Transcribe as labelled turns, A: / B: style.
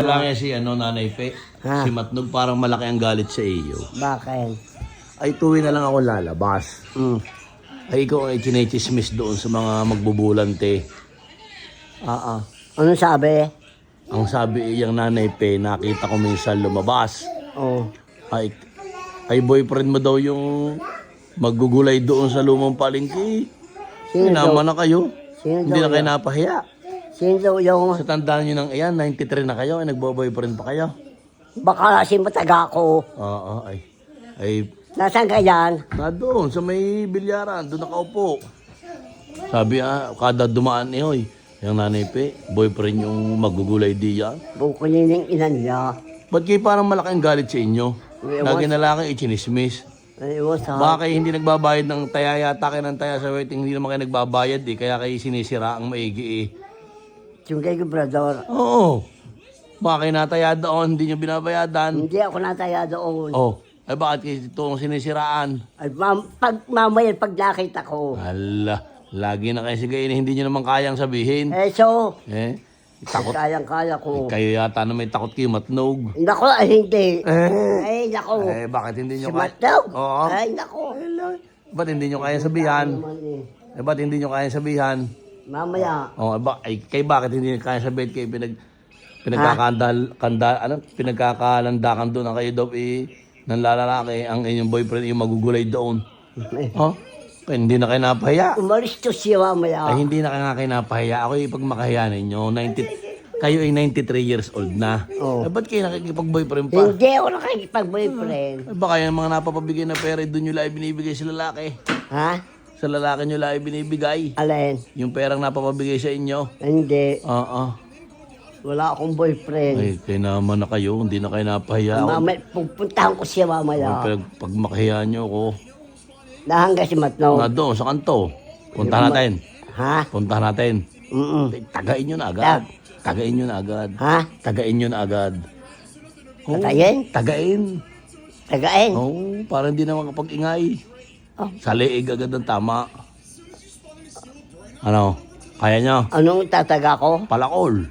A: Lang yan si Nanay Pe.
B: Ha?
A: Si Matnog parang malaki ang galit sa iyo.
B: Bakit?
A: Ay tuwi na lang ako lalabas.
B: Mm.
A: Ay ikaw ay chinechismis doon sa mga magbubulante.
B: Ano sabi?
A: Ang sabi iyang Nanay Pe, nakita ko minsan lumabas.
B: Oh.
A: Ay boyfriend mo daw yung maggugulay doon sa lumang palengke.
B: Sino daw?
A: Sinama na kayo.
B: Sino
A: Hindi
B: daw
A: na kayo
B: yun?
A: napahiya.
B: Sino daw yung...
A: Sa tandaan nyo ng iyan, 93 na kayo, ay nagbo-boyfriend pa kayo.
B: Baka kasi mataga ko.
A: Oo, ay
B: Nasaan ka yan?
A: na doon, sa may bilyaran, doon nakaupo. Sabi kada dumaan yung Nanay Pe, boyfriend yung magugulay diyan.
B: Bukunin ng inan niya.
A: Ba't kayo parang malaking galit sa inyo?
B: Ewan.
A: Lagi na lang kayo ichinismis.
B: Ayun sa...
A: Baka kayo hindi nagbabayad ng taya yata kayo ng taya sa waiting, hindi naman kayo nagbabayad kaya kayo sinisira ang maigi
B: Yung kay Gobrador.
A: Oo. Baka kayo nataya doon, hindi nyo binabayadan.
B: Hindi ako nataya doon.
A: Oh, ay bakit kayo ito ang sinisiraan?
B: Ay, mamaya pag nakita ko.
A: Hala, lagi na kayo sigayin, hindi nyo naman kayang sabihin.
B: So,
A: Takot.
B: kayang-kaya ko.
A: Kayo yata na may takot kayo, Matnog.
B: Nako, ay hindi. Ay, nako.
A: Bakit hindi
B: Si
A: nyo kaya?
B: Matnog?
A: Oo.
B: Ay, nako.
A: Ba't hindi nyo kaya sabihan? Ba't hindi nyo kaya sabihan?
B: Mamaya.
A: Kayo bakit hindi nyo kaya sabihin kayo pinagkakalandakan doon ang kayo daw ng lalaki, ang inyong boyfriend yung magugulay doon. Kaya hindi na kayo napahiya.
B: Umalis to siya mamaya.
A: Ay, hindi na kayo napahiya. Ako yung pagmakahiya ninyo. Kayo ay 93 years old na.
B: Oh.
A: Ba't kayo nakikipag-boyfriend pa?
B: Hindi ako nakikipag-boyfriend.
A: Baka yung mga napapabigay na pera, doon nyo lang binibigay sa lalaki.
B: Ha?
A: Sa lalaki nyo lang binibigay.
B: Alin?
A: Yung perang napapabigay sa inyo.
B: Hindi.
A: Oo.
B: Wala akong boyfriend.
A: Ay, kaya naman na kayo. Hindi na kayo napahiya.
B: Mamaya, pupuntahan ko siya mamaya.
A: Pag makahiya nyo ako.
B: Nahangga si Matnog.
A: Nga doon, sa kanto. Punta natin.
B: Ha?
A: Punta natin. Tagain nyo na agad. Tagain nyo na agad.
B: Ha?
A: Tagain nyo na agad.
B: Tagayin?
A: Tagain.
B: Tagain?
A: Oo, para hindi na makapag-ingay. Sa leeg agad ang tama. Ano? Kaya nyo?
B: Anong tataga ko?
A: Palakol.